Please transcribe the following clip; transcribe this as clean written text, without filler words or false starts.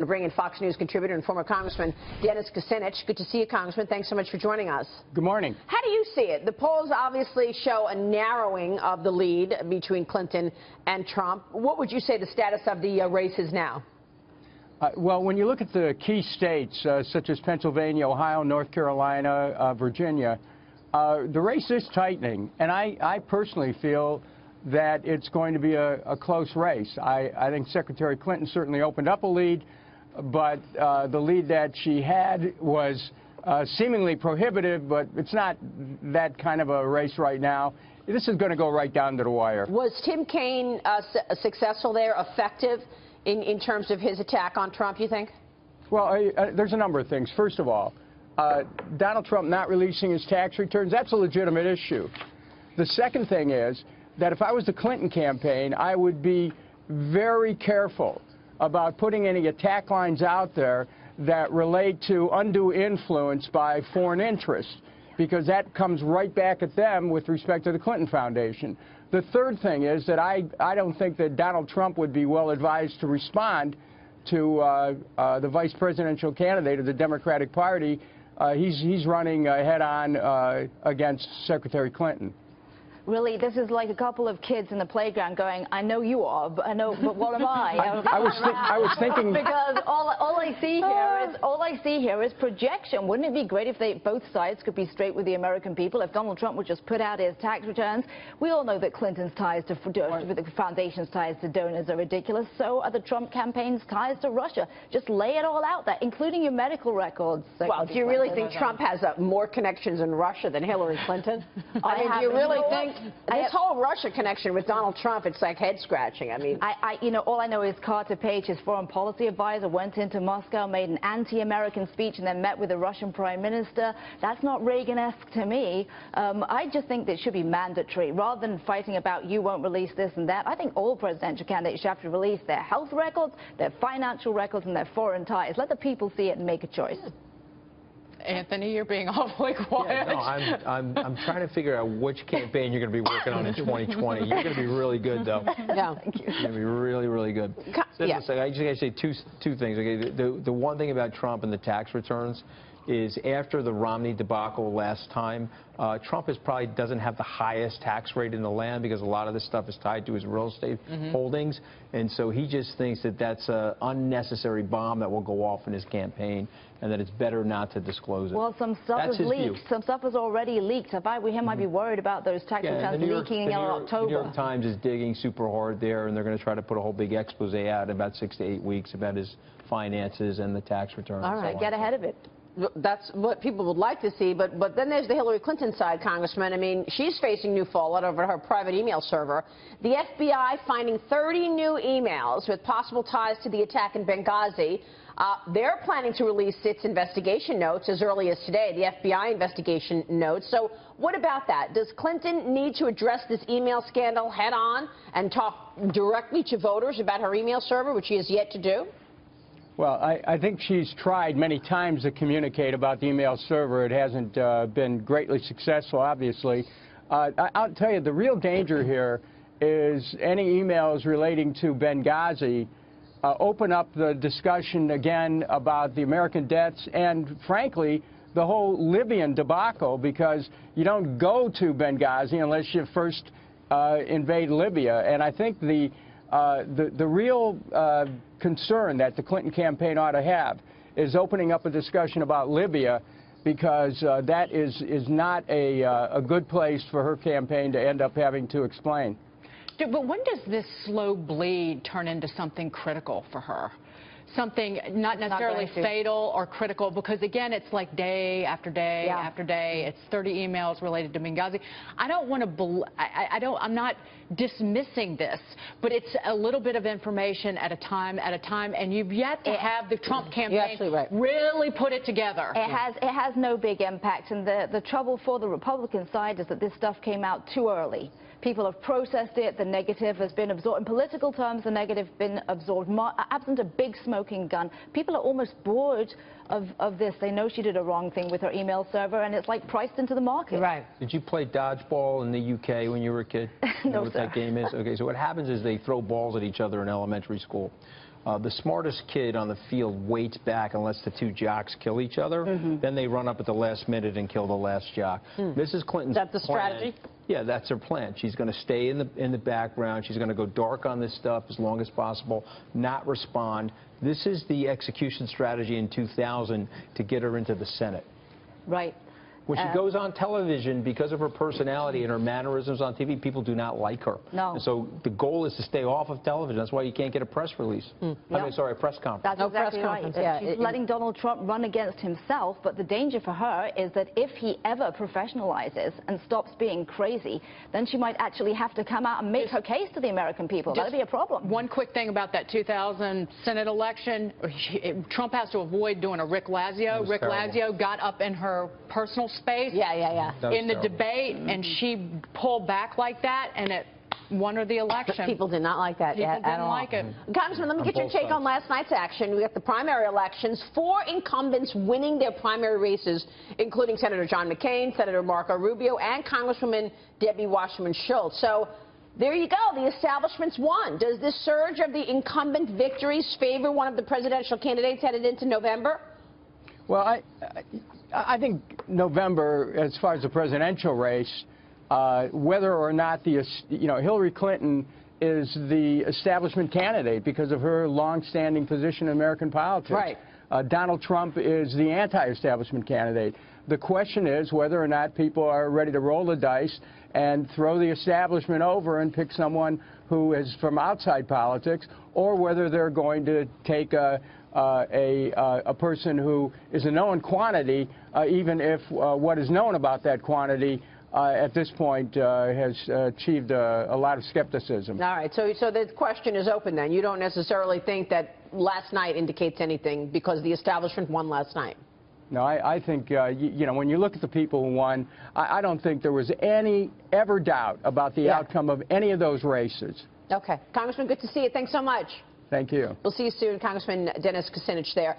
bring in Fox News contributor and former Congressman Dennis Kucinich. Good to see you, Congressman. Thanks so much for joining us. Good morning. How do you see it? The polls obviously show a narrowing of the lead between Clinton and Trump. What would you say the status of the race is now? Well, when you look at the key states, such as Pennsylvania, Ohio, North Carolina, Virginia, the race is tightening. And I personally feel that it's going to be a close race. I think Secretary Clinton certainly opened up a lead, but the lead that she had was seemingly prohibitive, but it's not that kind of a race right now. This is going to go right down to the wire. Was Tim Kaine successful there, effective in terms of his attack on Trump, you think? Well, there's a number of things. First of all, Donald Trump not releasing his tax returns, that's a legitimate issue. The second thing is that if I was the Clinton campaign, I would be very careful about putting any attack lines out there that relate to undue influence by foreign interests, because that comes right back at them with respect to the Clinton Foundation. The third thing is that I don't think that Donald Trump would be well advised to respond to the vice presidential candidate of the Democratic Party. He's running head-on against Secretary Clinton. Really, this is like a couple of kids in the playground going, I know you are, but what am I? I was thinking... Because all I see here is projection. Wouldn't it be great if both sides could be straight with the American people? If Donald Trump would just put out his tax returns? We all know that Clinton's ties to the foundation's ties to donors are ridiculous. So are the Trump campaign's ties to Russia. Just lay it all out there, including your medical records. Well, do you really think Trump has more connections in Russia than Hillary Clinton? I mean, do you really think... This whole Russia connection with Donald Trump, it's like head-scratching. I mean, you know, all I know is Carter Page, his foreign policy advisor, went into Moscow, made an anti-American speech, and then met with the Russian prime minister. That's not Reagan-esque to me. I just think that it should be mandatory, rather than fighting about you won't release this and that. I think all presidential candidates should have to release their health records, their financial records, and their foreign ties. Let the people see it and make a choice. Anthony, you're being awfully quiet. Yeah, no, I'm trying to figure out which campaign you're going to be working on in 2020. You're going to be really good, though. Yeah, thank you. You're going to be really, really good. Yeah. I just got to say two things. Okay, the one thing about Trump and the tax returns is after the Romney debacle last time, Trump probably doesn't have the highest tax rate in the land because a lot of this stuff is tied to his real estate holdings. And so he just thinks that that's an unnecessary bomb that will go off in his campaign and that it's better not to disclose it. Well, some stuff is leaked. Some stuff is already leaked. We might be worried about those tax returns leaking in October. The New York Times is digging super hard there, and they're going to try to put a whole big expose out in about 6 to 8 weeks about his finances and the tax returns. All right, get ahead of it. That's what people would like to see, but then there's the Hillary Clinton side, Congressman. I mean, she's facing new fallout over her private email server. The FBI finding 30 new emails with possible ties to the attack in Benghazi. They're planning to release its investigation notes as early as today, the FBI investigation notes. So what about that? Does Clinton need to address this email scandal head on and talk directly to voters about her email server, which she has yet to do? Well, I think she's tried many times to communicate about the email server. It hasn't been greatly successful, obviously. I'll tell you, the real danger here is any emails relating to Benghazi open up the discussion again about the American deaths and, frankly, the whole Libyan debacle, because you don't go to Benghazi unless you first invade Libya. And I think the real concern that the Clinton campaign ought to have is opening up a discussion about Libya, because that is not a good place for her campaign to end up having to explain. But when does this slow bleed turn into something critical for her? Something not necessarily fatal or critical, because again, it's like day after day after day. It's 30 emails related to Benghazi. I don't want to. I'm not dismissing this, but it's a little bit of information at a time, and you've yet to have the Trump campaign really put it together. It has no big impact, and the trouble for the Republican side is that this stuff came out too early. People have processed it. The negative has been absorbed. In political terms, the negative has been absorbed. Absent a big smoking gun, people are almost bored of this. They know she did a wrong thing with her email server, and it's like priced into the market. Right. Did you play dodgeball in the UK when you were a kid? You know what that game is? Okay, so what happens is they throw balls at each other in elementary school. The smartest kid on the field waits back and lets the two jocks kill each other. Then they run up at the last minute and kill the last jock. Mrs. Clinton's Is that the strategy? Yeah, that's her plan. She's going to stay in the background. She's going to go dark on this stuff as long as possible, not respond. This is the execution strategy in 2000 to get her into the Senate. Right. When she goes on television, because of her personality and her mannerisms on TV, people do not like her. No. And so the goal is to stay off of television. That's why you can't get a press release. I mean, sorry, a press conference. That's exactly right. Yeah, She's letting Donald Trump run against himself, but the danger for her is that if he ever professionalizes and stops being crazy, then she might actually have to come out and make her case to the American people. That'd be a problem. One quick thing about that 2000 Senate election, Trump has to avoid doing a Rick Lazio. Rick Lazio got up in her personal space in the debate, and she pulled back like that, and it won her the election. People did not like that People at didn't all. like it. Congressman, let me get your take on last night's action. We got the primary elections, 4 incumbents winning their primary races, including Senator John McCain, Senator Marco Rubio, and Congresswoman Debbie Wasserman Schultz. So there you go. The establishment's won. Does this surge of the incumbent victories favor one of the presidential candidates headed into November? Well, I think November, as far as the presidential race, whether or not Hillary Clinton is the establishment candidate because of her long-standing position in American politics. Right. Donald Trump is the anti-establishment candidate. The question is whether or not people are ready to roll the dice and throw the establishment over and pick someone who is from outside politics, or whether they're going to take a person who is a known quantity, even if what is known about that quantity at this point has achieved a lot of skepticism. All right, so the question is open then. You don't necessarily think that last night indicates anything because the establishment won last night? No, I think, when you look at the people who won, I don't think there was ever doubt about the outcome of any of those races. Okay. Congressman, good to see you. Thanks so much. Thank you. We'll see you soon. Congressman Dennis Kucinich there.